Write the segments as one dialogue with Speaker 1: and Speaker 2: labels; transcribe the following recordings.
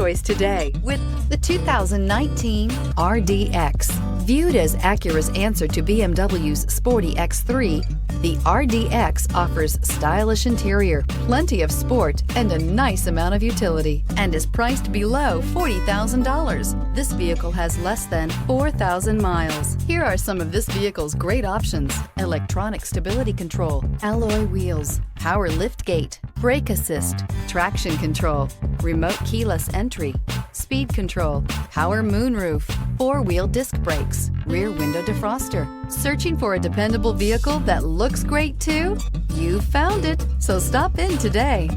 Speaker 1: choice today with the 2019 RDX. Viewed as Acura's answer to BMW's sporty X3, the RDX offers stylish interior, plenty of sport, and a nice amount of utility, and is priced below $40,000. This vehicle has less than 4,000 miles. Here are some of this vehicle's great options: electronic stability control, alloy wheels, power liftgate, brake assist, traction control, remote keyless entry, speed control, power moonroof, four-wheel disc brakes, rear window defroster. Searching for a dependable vehicle that looks great too? You found it, so stop in today.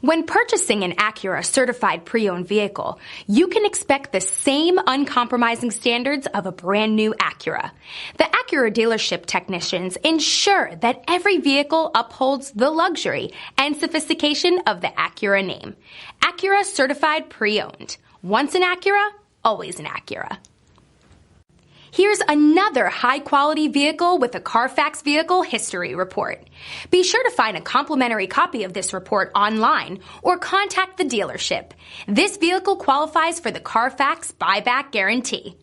Speaker 2: When purchasing an Acura certified pre-owned vehicle, you can expect the same uncompromising standards of a brand new Acura. The Acura dealership technicians ensure that every vehicle upholds the luxury and sophistication of the Acura name. Acura certified pre-owned. Once an Acura, always an Acura. Here's another high-quality vehicle with a Carfax Vehicle History Report. Be sure to find a complimentary copy of this report online or contact the dealership. This vehicle qualifies for the Carfax Buyback Guarantee.